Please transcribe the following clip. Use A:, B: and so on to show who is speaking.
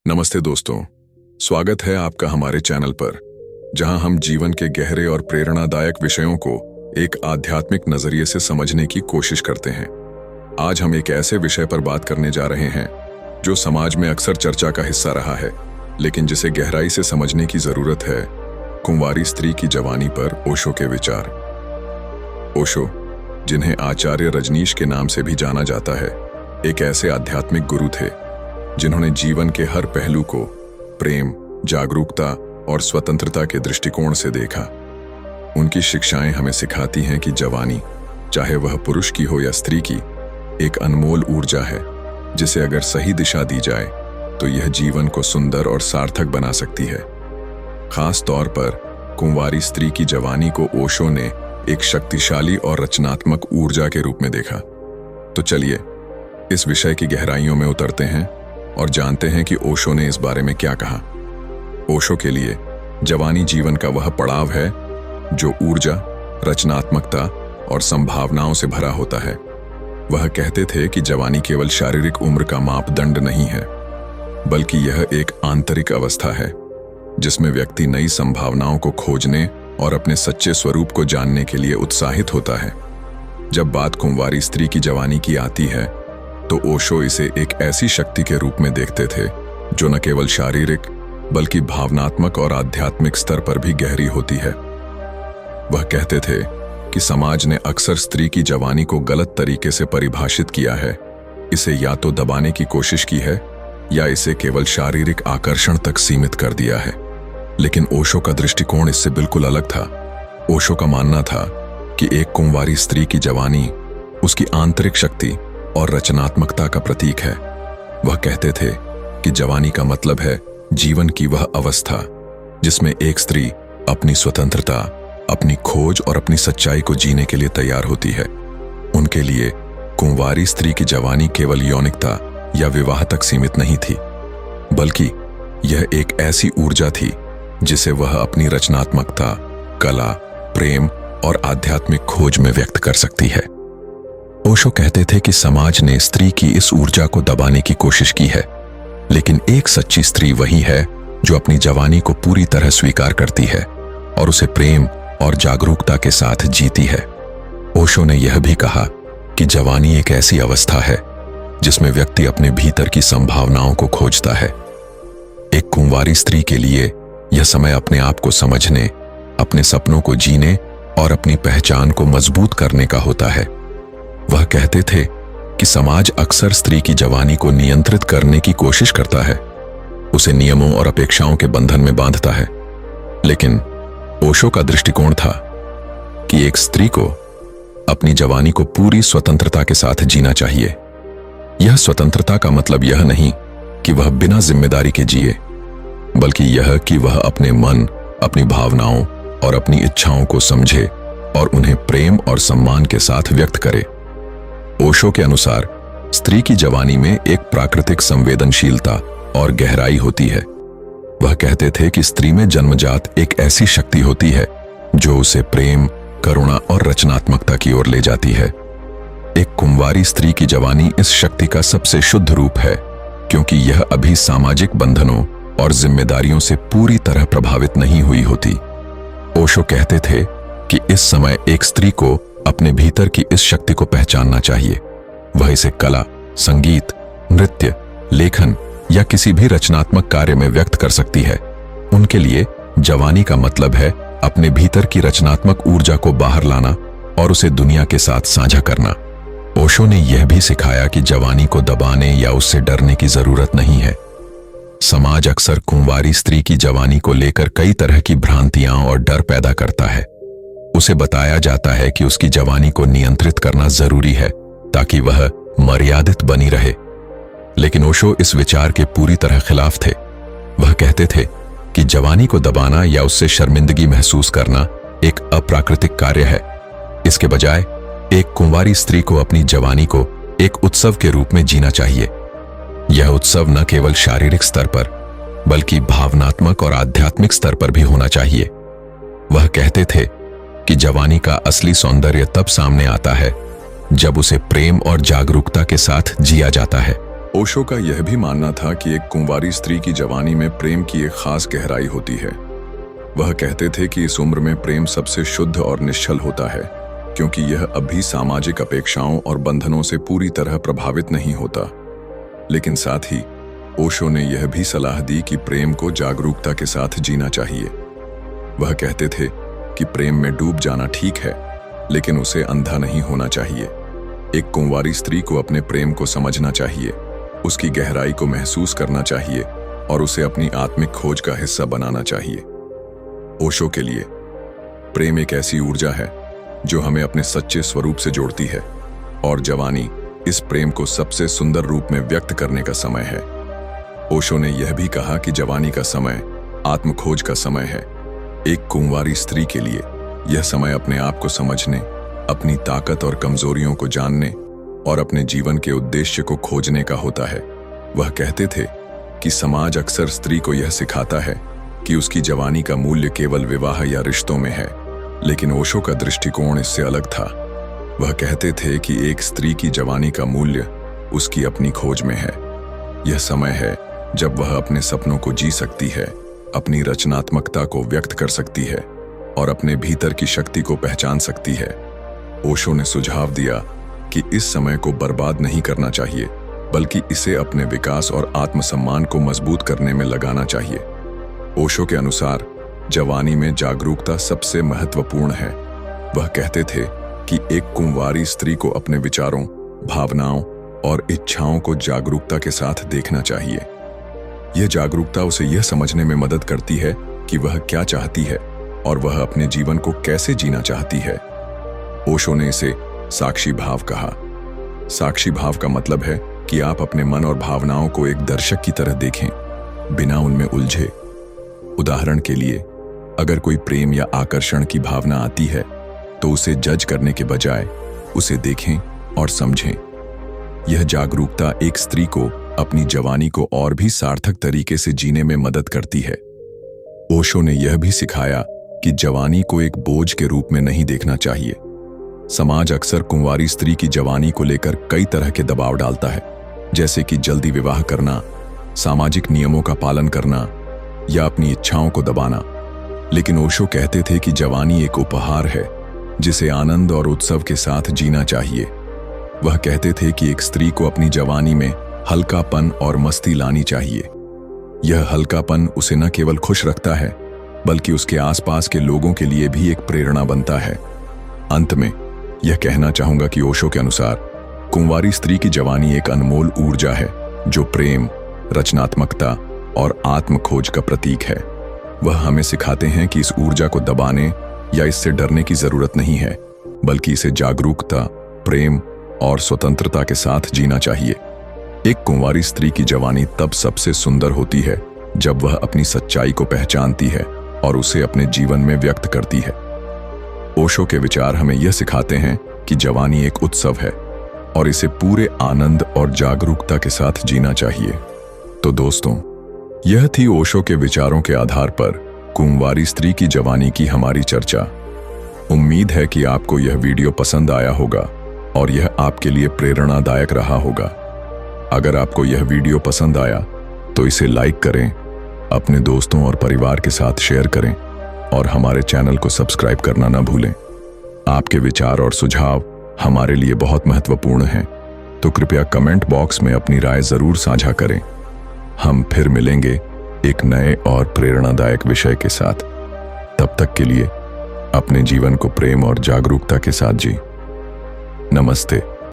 A: नमस्ते दोस्तों, स्वागत है आपका हमारे चैनल पर, जहां हम जीवन के गहरे और प्रेरणादायक विषयों को एक आध्यात्मिक नजरिए से समझने की कोशिश करते हैं। आज हम एक ऐसे विषय पर बात करने जा रहे हैं जो समाज में अक्सर चर्चा का हिस्सा रहा है, लेकिन जिसे गहराई से समझने की जरूरत है। कुंवारी स्त्री की जवानी पर ओशो के विचार। ओशो, जिन्हें आचार्य रजनीश के नाम से भी जाना जाता है, एक ऐसे आध्यात्मिक गुरु थे जिन्होंने जीवन के हर पहलू को प्रेम, जागरूकता और स्वतंत्रता के दृष्टिकोण से देखा। उनकी शिक्षाएं हमें सिखाती हैं कि जवानी, चाहे वह पुरुष की हो या स्त्री की, एक अनमोल ऊर्जा है जिसे अगर सही दिशा दी जाए तो यह जीवन को सुंदर और सार्थक बना सकती है। खास तौर पर कुंवारी स्त्री की जवानी को ओशो ने एक शक्तिशाली और रचनात्मक ऊर्जा के रूप में देखा। तो चलिए इस विषय की गहराइयों में उतरते हैं और जानते हैं कि ओशो ने इस बारे में क्या कहा। ओशो के लिए जवानी जीवन का वह पड़ाव है जो ऊर्जा, रचनात्मकता और संभावनाओं से भरा होता है। वह कहते थे कि जवानी केवल शारीरिक उम्र का मापदंड नहीं है, बल्कि यह एक आंतरिक अवस्था है जिसमें व्यक्ति नई संभावनाओं को खोजने और अपने सच्चे स्वरूप को जानने के लिए उत्साहित होता है। जब बात कुंवारी स्त्री की जवानी की आती है तो ओशो इसे एक ऐसी शक्ति के रूप में देखते थे जो न केवल शारीरिक बल्कि भावनात्मक और आध्यात्मिक स्तर पर भी गहरी होती है। वह कहते थे कि समाज ने अक्सर स्त्री की जवानी को गलत तरीके से परिभाषित किया है। इसे या तो दबाने की कोशिश की है या इसे केवल शारीरिक आकर्षण तक सीमित कर दिया है। लेकिन ओशो का दृष्टिकोण इससे बिल्कुल अलग था। ओशो का मानना था कि एक कुंवारी स्त्री की जवानी उसकी आंतरिक शक्ति और रचनात्मकता का प्रतीक है। वह कहते थे कि जवानी का मतलब है जीवन की वह अवस्था जिसमें एक स्त्री अपनी स्वतंत्रता, अपनी खोज और अपनी सच्चाई को जीने के लिए तैयार होती है। उनके लिए कुंवारी स्त्री की जवानी केवल यौनिकता या विवाह तक सीमित नहीं थी, बल्कि यह एक ऐसी ऊर्जा थी जिसे वह अपनी रचनात्मकता, कला, प्रेम और आध्यात्मिक खोज में व्यक्त कर सकती है। ओशो कहते थे कि समाज ने स्त्री की इस ऊर्जा को दबाने की कोशिश की है, लेकिन एक सच्ची स्त्री वही है जो अपनी जवानी को पूरी तरह स्वीकार करती है और उसे प्रेम और जागरूकता के साथ जीती है। ओशो ने यह भी कहा कि जवानी एक ऐसी अवस्था है जिसमें व्यक्ति अपने भीतर की संभावनाओं को खोजता है। एक कुंवारी स्त्री के लिए यह समय अपने आप को समझने, अपने सपनों को जीने और अपनी पहचान को मजबूत करने का होता है। वह कहते थे कि समाज अक्सर स्त्री की जवानी को नियंत्रित करने की कोशिश करता है, उसे नियमों और अपेक्षाओं के बंधन में बांधता है। लेकिन ओशो का दृष्टिकोण था कि एक स्त्री को अपनी जवानी को पूरी स्वतंत्रता के साथ जीना चाहिए। यह स्वतंत्रता का मतलब यह नहीं कि वह बिना जिम्मेदारी के जिए, बल्कि यह कि वह अपने मन, अपनी भावनाओं और अपनी इच्छाओं को समझे और उन्हें प्रेम और सम्मान के साथ व्यक्त करे। ओशो के अनुसार स्त्री की जवानी में एक प्राकृतिक संवेदनशीलता और गहराई होती है। वह कहते थे कि स्त्री में जन्मजात एक ऐसी शक्ति होती है जो उसे प्रेम, करुणा और रचनात्मकता की ओर ले जाती है। एक कुंवारी स्त्री की जवानी इस शक्ति का सबसे शुद्ध रूप है, क्योंकि यह अभी सामाजिक बंधनों और जिम्मेदारियों से पूरी तरह प्रभावित नहीं हुई होती। ओशो कहते थे कि इस समय एक स्त्री को अपने भीतर की इस शक्ति को पहचानना चाहिए। वह इसे कला, संगीत, नृत्य, लेखन या किसी भी रचनात्मक कार्य में व्यक्त कर सकती है। उनके लिए जवानी का मतलब है अपने भीतर की रचनात्मक ऊर्जा को बाहर लाना और उसे दुनिया के साथ साझा करना। ओशो ने यह भी सिखाया कि जवानी को दबाने या उससे डरने की जरूरत नहीं है। समाज अक्सर कुंवारी स्त्री की जवानी को लेकर कई तरह की भ्रांतियां और डर पैदा करता है। उसे बताया जाता है कि उसकी जवानी को नियंत्रित करना जरूरी है ताकि वह मर्यादित बनी रहे। लेकिन ओशो इस विचार के पूरी तरह खिलाफ थे। वह कहते थे कि जवानी को दबाना या उससे शर्मिंदगी महसूस करना एक अप्राकृतिक कार्य है। इसके बजाय एक कुंवारी स्त्री को अपनी जवानी को एक उत्सव के रूप में जीना चाहिए। यह उत्सव न केवल शारीरिक स्तर पर बल्कि भावनात्मक और आध्यात्मिक स्तर पर भी होना चाहिए। वह कहते थे कि जवानी का असली सौंदर्य तब सामने आता है जब उसे प्रेम और जागरूकता के साथ जिया जाता है। ओशो का यह भी मानना था कि एक कुंवारी स्त्री की जवानी में प्रेम की एक खास गहराई होती है। वह कहते थे कि इस उम्र में प्रेम सबसे शुद्ध और निश्चल होता है, क्योंकि यह अभी सामाजिक अपेक्षाओं और बंधनों से पूरी तरह प्रभावित नहीं होता। लेकिन साथ ही ओशो ने यह भी सलाह दी कि प्रेम को जागरूकता के साथ जीना चाहिए। वह कहते थे कि प्रेम में डूब जाना ठीक है, लेकिन उसे अंधा नहीं होना चाहिए। एक कुंवारी स्त्री को अपने प्रेम को समझना चाहिए, उसकी गहराई को महसूस करना चाहिए और उसे अपनी आत्मिक खोज का हिस्सा बनाना चाहिए। ओशो के लिए प्रेम एक ऐसी ऊर्जा है जो हमें अपने सच्चे स्वरूप से जोड़ती है, और जवानी इस प्रेम को सबसे सुंदर रूप में व्यक्त करने का समय है। ओशो ने यह भी कहा कि जवानी का समय आत्मखोज का समय है। एक कुंवारी स्त्री के लिए यह समय अपने आप को समझने, अपनी ताकत और कमजोरियों को जानने और अपने जीवन के उद्देश्य को खोजने का होता है। वह कहते थे कि समाज अक्सर स्त्री को यह सिखाता है कि उसकी जवानी का मूल्य केवल विवाह या रिश्तों में है, लेकिन ओशो का दृष्टिकोण इससे अलग था। वह कहते थे कि एक स्त्री की जवानी का मूल्य उसकी अपनी खोज में है। यह समय है जब वह अपने सपनों को जी सकती है, अपनी रचनात्मकता को व्यक्त कर सकती है और अपने भीतर की शक्ति को पहचान सकती है। ओशो ने सुझाव दिया कि इस समय को बर्बाद नहीं करना चाहिए, बल्कि इसे अपने विकास और आत्मसम्मान को मजबूत करने में लगाना चाहिए। ओशो के अनुसार जवानी में जागरूकता सबसे महत्वपूर्ण है। वह कहते थे कि एक कुंवारी स्त्री को अपने विचारों, भावनाओं और इच्छाओं को जागरूकता के साथ देखना चाहिए। यह जागरूकता उसे यह समझने में मदद करती है कि वह क्या चाहती है और वह अपने जीवन को कैसे जीना चाहती है। ओशो ने इसे साक्षी भाव कहा। साक्षी भाव का मतलब है कि आप अपने मन और भावनाओं को एक दर्शक की तरह देखें, बिना उनमें उलझे। उदाहरण के लिए, अगर कोई प्रेम या आकर्षण की भावना आती है तो उसे जज करने के बजाय उसे देखें और समझें। यह जागरूकता एक स्त्री को अपनी जवानी को और भी सार्थक तरीके से जीने में मदद करती है। ओशो ने यह भी सिखाया कि जवानी को एक बोझ के रूप में नहीं देखना चाहिए। समाज अक्सर कुंवारी स्त्री की जवानी को लेकर कई तरह के दबाव डालता है, जैसे कि जल्दी विवाह करना, सामाजिक नियमों का पालन करना या अपनी इच्छाओं को दबाना। लेकिन ओशो कहते थे कि जवानी एक उपहार है जिसे आनंद और उत्सव के साथ जीना चाहिए। वह कहते थे कि एक स्त्री को अपनी जवानी में हल्कापन और मस्ती लानी चाहिए। यह हल्कापन उसे न केवल खुश रखता है, बल्कि उसके आसपास के लोगों के लिए भी एक प्रेरणा बनता है। अंत में यह कहना चाहूंगा कि ओशो के अनुसार कुंवारी स्त्री की जवानी एक अनमोल ऊर्जा है जो प्रेम, रचनात्मकता और आत्मखोज का प्रतीक है। वह हमें सिखाते हैं कि इस ऊर्जा को दबाने या इससे डरने की जरूरत नहीं है, बल्कि इसे जागरूकता, प्रेम और स्वतंत्रता के साथ जीना चाहिए। एक कुंवारी स्त्री की जवानी तब सबसे सुंदर होती है जब वह अपनी सच्चाई को पहचानती है और उसे अपने जीवन में व्यक्त करती है। ओशो के विचार हमें यह सिखाते हैं कि जवानी एक उत्सव है और इसे पूरे आनंद और जागरूकता के साथ जीना चाहिए। तो दोस्तों, यह थी ओशो के विचारों के आधार पर कुंवारी स्त्री की जवानी की हमारी चर्चा। उम्मीद है कि आपको यह वीडियो पसंद आया होगा और यह आपके लिए प्रेरणादायक रहा होगा। अगर आपको यह वीडियो पसंद आया तो इसे लाइक करें, अपने दोस्तों और परिवार के साथ शेयर करें और हमारे चैनल को सब्सक्राइब करना न भूलें। आपके विचार और सुझाव हमारे लिए बहुत महत्वपूर्ण हैं, तो कृपया कमेंट बॉक्स में अपनी राय जरूर साझा करें। हम फिर मिलेंगे एक नए और प्रेरणादायक विषय के साथ। तब तक के लिए अपने जीवन को प्रेम और जागरूकता के साथ जी। नमस्ते।